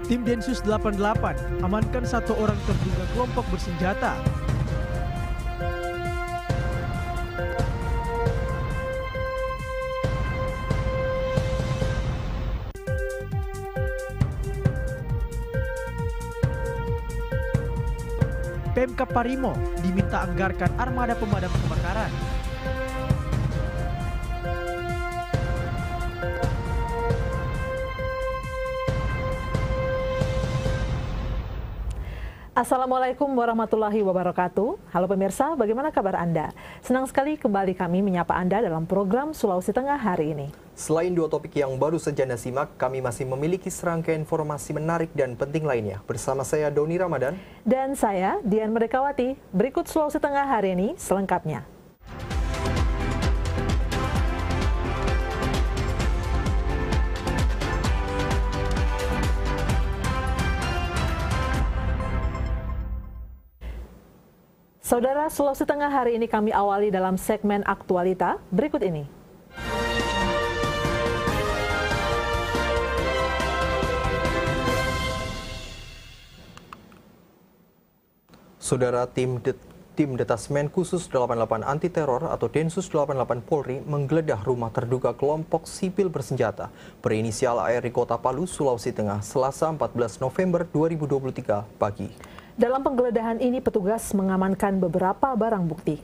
Tim Densus 88 amankan satu orang terduga kelompok bersenjata. Pemkab Parimo diminta anggarkan armada pemadam kebakaran. Assalamualaikum warahmatullahi wabarakatuh. Halo pemirsa, bagaimana kabar Anda? Senang sekali kembali kami menyapa Anda dalam program Sulawesi Tengah hari ini. Selain dua topik yang baru saja Anda simak, kami masih memiliki serangkaian informasi menarik dan penting lainnya. Bersama saya Doni Ramadan. Dan saya Dian Merdekawati. Berikut Sulawesi Tengah hari ini selengkapnya. Saudara, Sulawesi Tengah hari ini kami awali dalam segmen aktualita berikut ini. Saudara, tim Detasmen Khusus 88 Anti Teror atau Densus 88 Polri menggeledah rumah terduga kelompok sipil bersenjata berinisial AR di Kota Palu, Sulawesi Tengah, Selasa 14 November 2023 pagi. Dalam penggeledahan ini, petugas mengamankan beberapa barang bukti.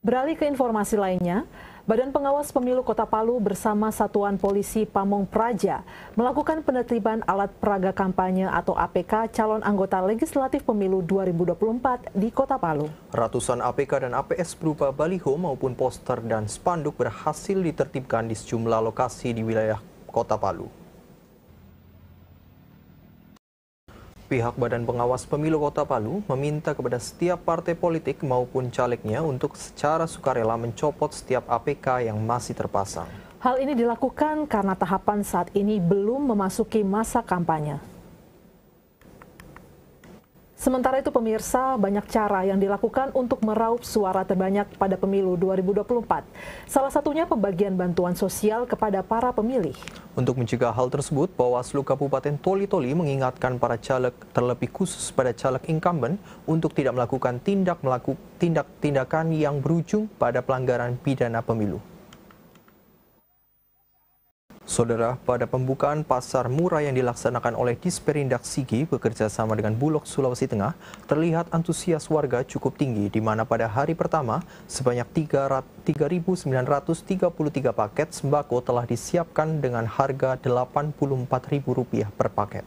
Beralih ke informasi lainnya, Badan Pengawas Pemilu Kota Palu bersama Satuan Polisi Pamong Praja melakukan penertiban alat peraga kampanye atau APK calon anggota legislatif pemilu 2024 di Kota Palu. Ratusan APK dan APS berupa baliho maupun poster dan spanduk berhasil ditertibkan di sejumlah lokasi di wilayah Kota Palu. Pihak Badan Pengawas Pemilu Kota Palu meminta kepada setiap partai politik maupun calegnya untuk secara sukarela mencopot setiap APK yang masih terpasang. Hal ini dilakukan karena tahapan saat ini belum memasuki masa kampanye. Sementara itu pemirsa, banyak cara yang dilakukan untuk meraup suara terbanyak pada pemilu 2024. Salah satunya pembagian bantuan sosial kepada para pemilih. Untuk mencegah hal tersebut, Bawaslu Kabupaten Toli-Toli mengingatkan para caleg, terlebih khusus pada caleg incumbent, untuk tidak melakukan tindakan yang berujung pada pelanggaran pidana pemilu. Saudara, pada pembukaan pasar murah yang dilaksanakan oleh Disperindak Sigi bekerja sama dengan Bulog Sulawesi Tengah, terlihat antusias warga cukup tinggi, di mana pada hari pertama sebanyak 3.933 paket sembako telah disiapkan dengan harga Rp84.000 per paket.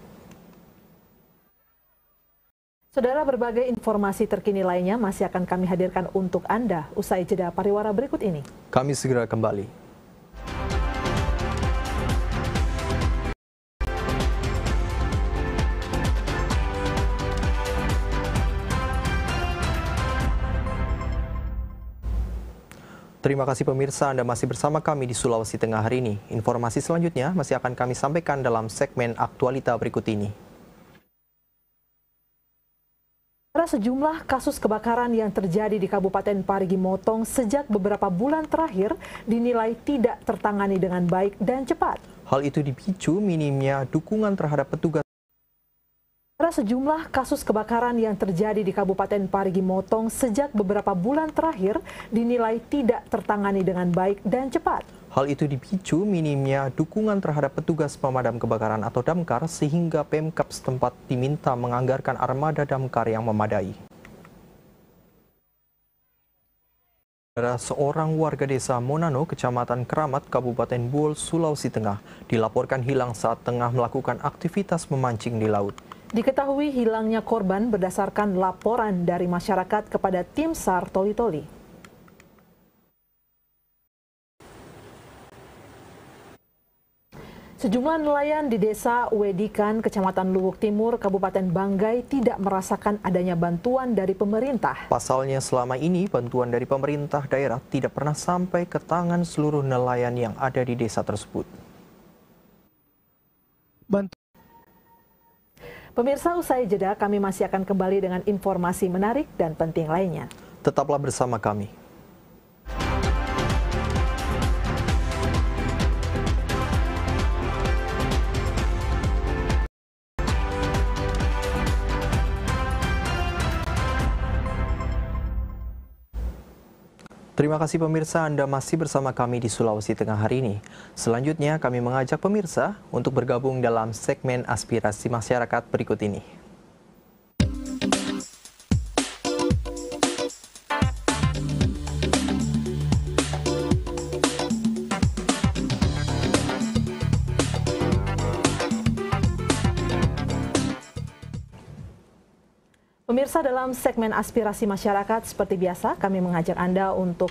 Saudara, berbagai informasi terkini lainnya masih akan kami hadirkan untuk Anda usai jeda pariwara berikut ini. Kami segera kembali. Terima kasih pemirsa, Anda masih bersama kami di Sulawesi Tengah hari ini. Informasi selanjutnya masih akan kami sampaikan dalam segmen aktualita berikut ini. Sejumlah kasus kebakaran yang terjadi di Kabupaten Parigi Motong sejak beberapa bulan terakhir dinilai tidak tertangani dengan baik dan cepat. Hal itu dipicu minimnya dukungan terhadap petugas. Sejumlah kasus kebakaran yang terjadi di Kabupaten Parigi Motong sejak beberapa bulan terakhir dinilai tidak tertangani dengan baik dan cepat. Hal itu dipicu minimnya dukungan terhadap petugas pemadam kebakaran atau damkar, sehingga Pemkab setempat diminta menganggarkan armada damkar yang memadai. Seorang warga desa Monano, Kecamatan Keramat, Kabupaten Buol, Sulawesi Tengah, dilaporkan hilang saat tengah melakukan aktivitas memancing di laut. Diketahui hilangnya korban berdasarkan laporan dari masyarakat kepada tim SAR Toli-Toli. Sejumlah nelayan di desa Wedikan, Kecamatan Luwuk Timur, Kabupaten Banggai tidak merasakan adanya bantuan dari pemerintah. Pasalnya selama ini bantuan dari pemerintah daerah tidak pernah sampai ke tangan seluruh nelayan yang ada di desa tersebut. Pemirsa, usai jeda kami masih akan kembali dengan informasi menarik dan penting lainnya. Tetaplah bersama kami. Terima kasih pemirsa, Anda masih bersama kami di Sulawesi Tengah hari ini. Selanjutnya kami mengajak pemirsa untuk bergabung dalam segmen aspirasi masyarakat berikut ini. Pemirsa, dalam segmen aspirasi masyarakat seperti biasa kami mengajak Anda untuk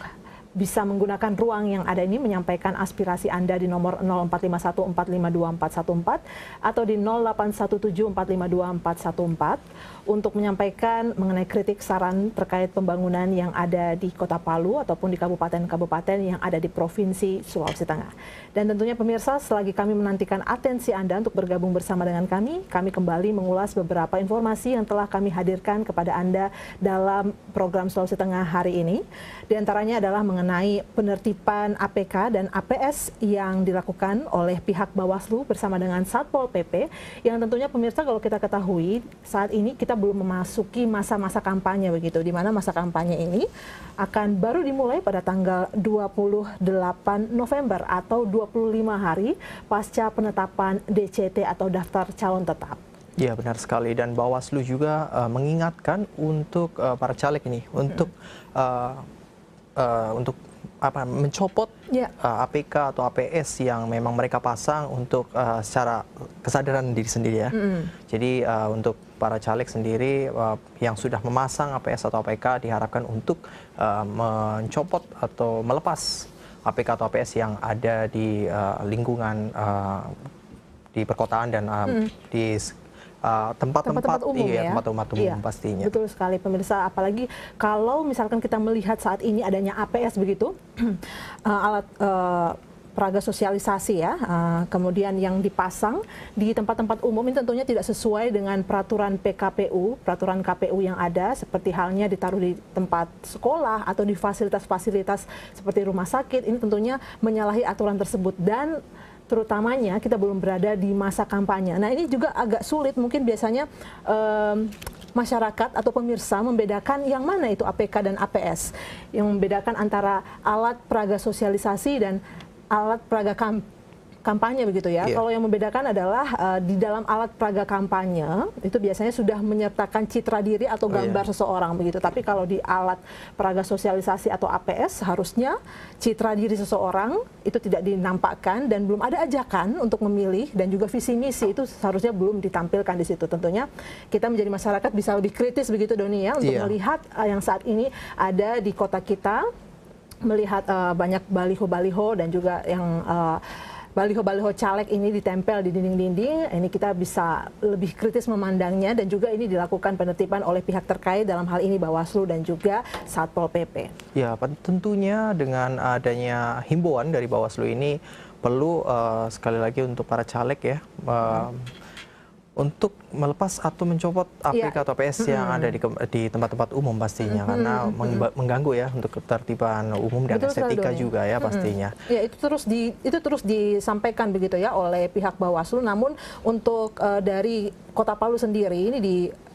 bisa menggunakan ruang yang ada ini menyampaikan aspirasi Anda di nomor 0451452414 atau di 0817452414 untuk menyampaikan mengenai kritik saran terkait pembangunan yang ada di Kota Palu ataupun di kabupaten-kabupaten yang ada di Provinsi Sulawesi Tengah. Dan tentunya pemirsa, selagi kami menantikan atensi Anda untuk bergabung bersama dengan kami kembali mengulas beberapa informasi yang telah kami hadirkan kepada Anda dalam program Sulawesi Tengah hari ini. Di antaranya adalah mengenai penertiban APK dan APS yang dilakukan oleh pihak Bawaslu bersama dengan Satpol PP, yang tentunya pemirsa kalau kita ketahui saat ini kita belum memasuki masa-masa kampanye begitu, di mana masa kampanye ini akan baru dimulai pada tanggal 28 November atau 25 hari pasca penetapan DCT atau daftar calon tetap. Ya, benar sekali, dan Bawaslu juga mengingatkan untuk para caleg ini untuk mencopot APK atau APS yang memang mereka pasang untuk secara kesadaran diri sendiri ya. Jadi untuk para caleg sendiri yang sudah memasang APS atau APK diharapkan untuk mencopot atau melepas APK atau APS yang ada di lingkungan di perkotaan dan di tempat-tempat umum, tempat-tempat umum pastinya. Betul sekali pemirsa, apalagi kalau misalkan kita melihat saat ini adanya APS begitu, alat peraga sosialisasi ya, kemudian yang dipasang di tempat-tempat umum ini tentunya tidak sesuai dengan peraturan PKPU, peraturan KPU yang ada, seperti halnya ditaruh di tempat sekolah atau di fasilitas-fasilitas seperti rumah sakit. Ini tentunya menyalahi aturan tersebut, dan terutamanya kita belum berada di masa kampanye. Nah, ini juga agak sulit, mungkin biasanya masyarakat atau pemirsa membedakan yang mana itu APK dan APS, yang membedakan antara alat peraga sosialisasi dan alat peraga kampanye begitu ya. Kalau yang membedakan adalah di dalam alat peraga kampanye itu biasanya sudah menyertakan citra diri atau gambar seseorang begitu. Tapi kalau di alat peraga sosialisasi atau APS seharusnya citra diri seseorang itu tidak dinampakkan dan belum ada ajakan untuk memilih, dan juga visi misi itu seharusnya belum ditampilkan di situ. Tentunya kita menjadi masyarakat bisa lebih kritis begitu Doni ya untuk melihat yang saat ini ada di kota kita, melihat banyak baliho-baliho dan juga yang baliho-baliho caleg ini ditempel di dinding-dinding. Ini kita bisa lebih kritis memandangnya, dan juga ini dilakukan penertiban oleh pihak terkait, dalam hal ini Bawaslu dan juga Satpol PP. Ya, tentunya dengan adanya himbauan dari Bawaslu ini perlu sekali lagi untuk para caleg ya untuk melepas atau mencopot APK atau APS yang ada di tempat-tempat umum pastinya, karena mengganggu ya untuk ketertiban umum dan estetika juga ya pastinya. Ya, itu terus disampaikan begitu ya oleh pihak Bawaslu. Namun untuk dari Kota Palu sendiri ini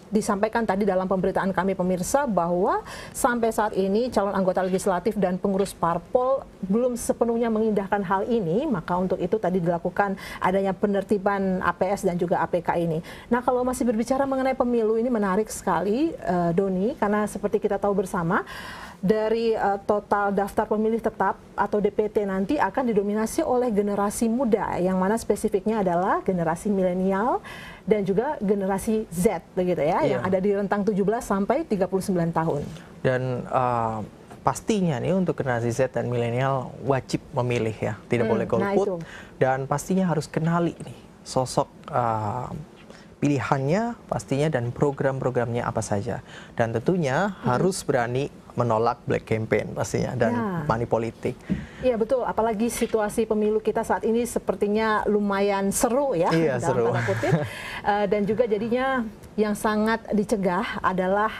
disampaikan tadi dalam pemberitaan kami pemirsa bahwa sampai saat ini calon anggota legislatif dan pengurus parpol belum sepenuhnya mengindahkan hal ini, maka untuk itu tadi dilakukan adanya penertiban APS dan juga APK ini. Nah, kalau masih berbicara mengenai pemilu ini menarik sekali Doni, karena seperti kita tahu bersama dari total daftar pemilih tetap atau DPT nanti akan didominasi oleh generasi muda, yang mana spesifiknya adalah generasi milenial dan juga generasi Z begitu ya, yang ada di rentang 17 sampai 39 tahun. Dan pastinya nih untuk generasi Z dan milenial wajib memilih ya, tidak boleh golput, dan pastinya harus kenali nih sosok pilihannya pastinya dan program-programnya apa saja, dan tentunya harus berani menolak black campaign pastinya dan money politik. Iya betul, apalagi situasi pemilu kita saat ini sepertinya lumayan seru ya, dalam tanda kutip. Dan juga jadinya yang sangat dicegah adalah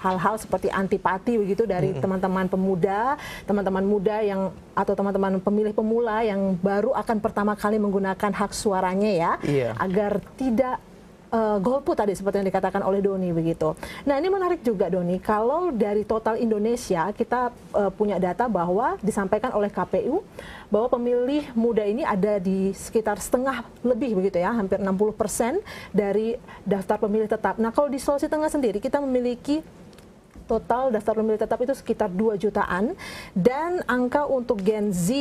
hal-hal seperti antipati begitu dari teman-teman pemuda, teman-teman muda yang atau teman-teman pemilih pemula yang baru akan pertama kali menggunakan hak suaranya ya, agar tidak golput tadi seperti yang dikatakan oleh Doni begitu. Nah ini menarik juga Doni, kalau dari total Indonesia kita punya data bahwa disampaikan oleh KPU bahwa pemilih muda ini ada di sekitar setengah lebih begitu ya, hampir 60% dari daftar pemilih tetap. Nah kalau di Sulawesi Tengah sendiri kita memiliki total daftar pemilih tetap itu sekitar 2 jutaan dan angka untuk Gen Z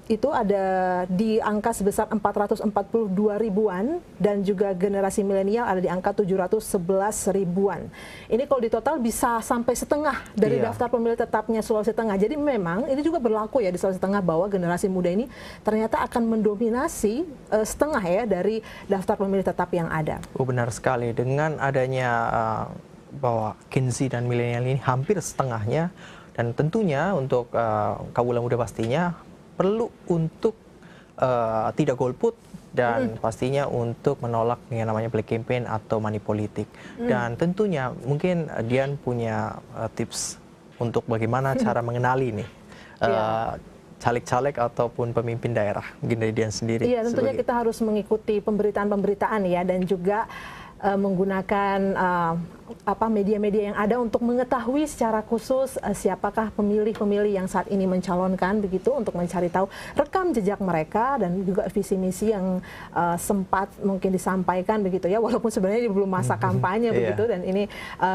itu ada di angka sebesar 442 ribuan dan juga generasi milenial ada di angka 711 ribuan. Ini kalau di total bisa sampai setengah dari daftar pemilih tetapnya Sulawesi Tengah. Jadi memang ini juga berlaku ya di Sulawesi Tengah bahwa generasi muda ini ternyata akan mendominasi setengah ya dari daftar pemilih tetap yang ada. Oh, benar sekali, dengan adanya bahwa Gen Z dan milenial ini hampir setengahnya, dan tentunya untuk kaula muda pastinya perlu untuk tidak golput dan pastinya untuk menolak yang namanya black campaign atau money politik. Dan tentunya mungkin Dian punya tips untuk bagaimana cara mengenali nih caleg-caleg ataupun pemimpin daerah, mungkin dari Dian sendiri. Iya, tentunya kita harus mengikuti pemberitaan-pemberitaan ya, dan juga menggunakan media-media yang ada untuk mengetahui secara khusus siapakah pemilih-pemilih yang saat ini mencalonkan begitu, untuk mencari tahu rekam jejak mereka dan juga visi misi yang sempat mungkin disampaikan begitu ya, walaupun sebenarnya belum masa kampanye begitu, dan ini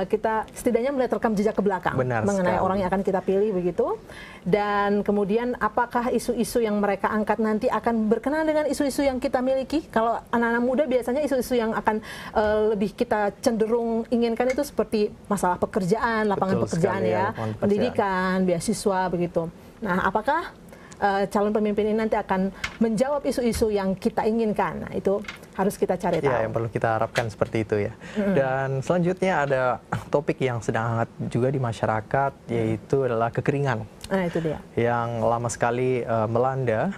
kita setidaknya melihat rekam jejak ke belakang mengenai orang yang akan kita pilih begitu, dan kemudian apakah isu-isu yang mereka angkat nanti akan berkenaan dengan isu-isu yang kita miliki. Kalau anak-anak muda biasanya isu-isu yang akan lebih kita cenderung inginkan itu seperti masalah pekerjaan, lapangan pekerjaan ya, pendidikan, beasiswa begitu. Nah, apakah calon pemimpin ini nanti akan menjawab isu-isu yang kita inginkan? Nah, itu harus kita cari tahu. Ya, yang perlu kita harapkan seperti itu ya. Dan selanjutnya ada topik yang sedang hangat juga di masyarakat, yaitu adalah kekeringan. Nah, itu dia. Yang lama sekali melanda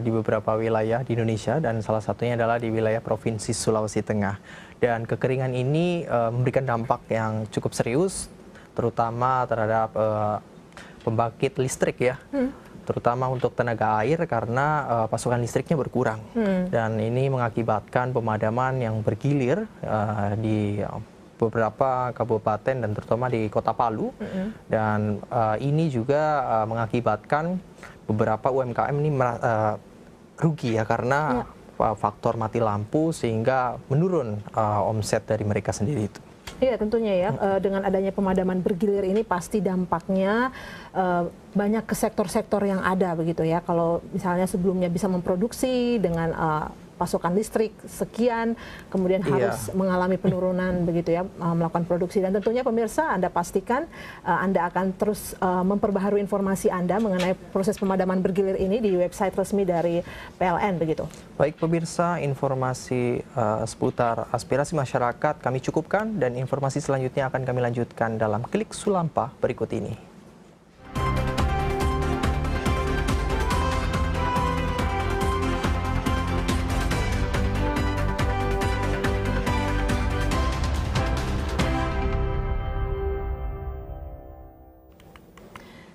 di beberapa wilayah di Indonesia, dan salah satunya adalah di wilayah Provinsi Sulawesi Tengah. Dan kekeringan ini memberikan dampak yang cukup serius, terutama terhadap pembangkit listrik ya, terutama untuk tenaga air karena pasokan listriknya berkurang. Dan ini mengakibatkan pemadaman yang bergilir di beberapa kabupaten dan terutama di Kota Palu. Dan ini juga mengakibatkan beberapa UMKM ini rugi ya, karena faktor mati lampu sehingga menurun omset dari mereka sendiri itu. Iya, tentunya ya, dengan adanya pemadaman bergilir ini pasti dampaknya banyak ke sektor-sektor yang ada begitu ya. Kalau misalnya sebelumnya bisa memproduksi dengan pasokan listrik sekian, kemudian harus mengalami penurunan begitu ya, melakukan produksi. Dan tentunya pemirsa, Anda pastikan Anda akan terus memperbaharui informasi Anda mengenai proses pemadaman bergilir ini di website resmi dari PLN begitu. Baik pemirsa, informasi seputar aspirasi masyarakat kami cukupkan, dan informasi selanjutnya akan kami lanjutkan dalam Klik Sulampah berikut ini.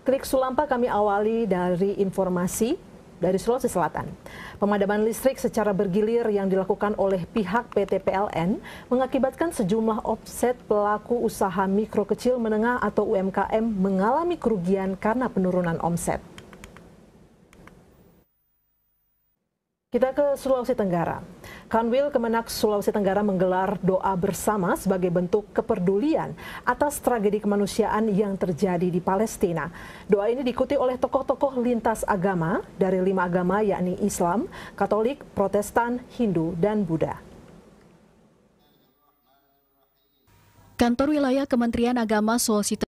Klik Sulampah kami awali dari informasi dari Sulawesi Selatan. Pemadaman listrik secara bergilir yang dilakukan oleh pihak PT PLN mengakibatkan sejumlah omset pelaku usaha mikro kecil menengah atau UMKM mengalami kerugian karena penurunan omset. Kita ke Sulawesi Tenggara. Kanwil Kemenak Sulawesi Tenggara menggelar doa bersama sebagai bentuk kepedulian atas tragedi kemanusiaan yang terjadi di Palestina. Doa ini diikuti oleh tokoh-tokoh lintas agama dari 5 agama, yakni Islam, Katolik, Protestan, Hindu, dan Buddha. Kantor Wilayah Kementerian Agama Sulawesi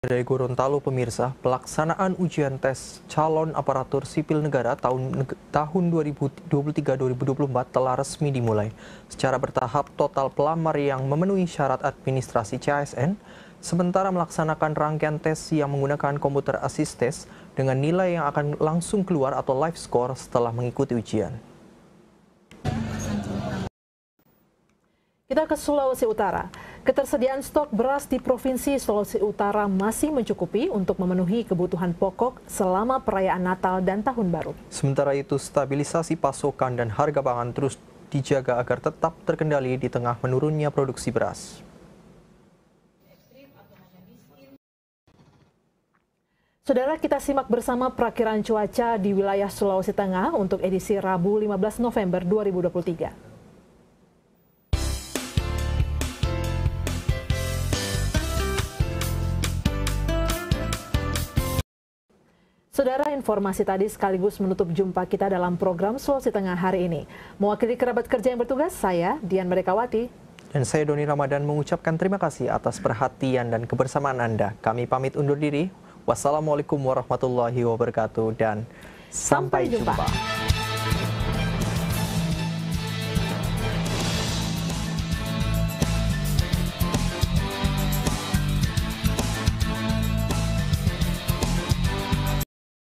Dari Gorontalo pemirsa, pelaksanaan ujian tes calon aparatur sipil negara tahun 2023-2024 telah resmi dimulai. Secara bertahap, total pelamar yang memenuhi syarat administrasi CASN sementara melaksanakan rangkaian tes yang menggunakan komputer assist test dengan nilai yang akan langsung keluar atau live score setelah mengikuti ujian. Kita ke Sulawesi Utara. Ketersediaan stok beras di Provinsi Sulawesi Utara masih mencukupi untuk memenuhi kebutuhan pokok selama perayaan Natal dan Tahun Baru. Sementara itu, stabilisasi pasokan dan harga pangan terus dijaga agar tetap terkendali di tengah menurunnya produksi beras. Saudara, kita simak bersama perakiran cuaca di wilayah Sulawesi Tengah untuk edisi Rabu 15 November 2023. Saudara, informasi tadi sekaligus menutup jumpa kita dalam program Sulawesi Tengah hari ini. Mewakili kerabat kerja yang bertugas, saya Dian Merdekawati. Dan saya Doni Ramadan mengucapkan terima kasih atas perhatian dan kebersamaan Anda. Kami pamit undur diri. Wassalamualaikum warahmatullahi wabarakatuh dan sampai jumpa.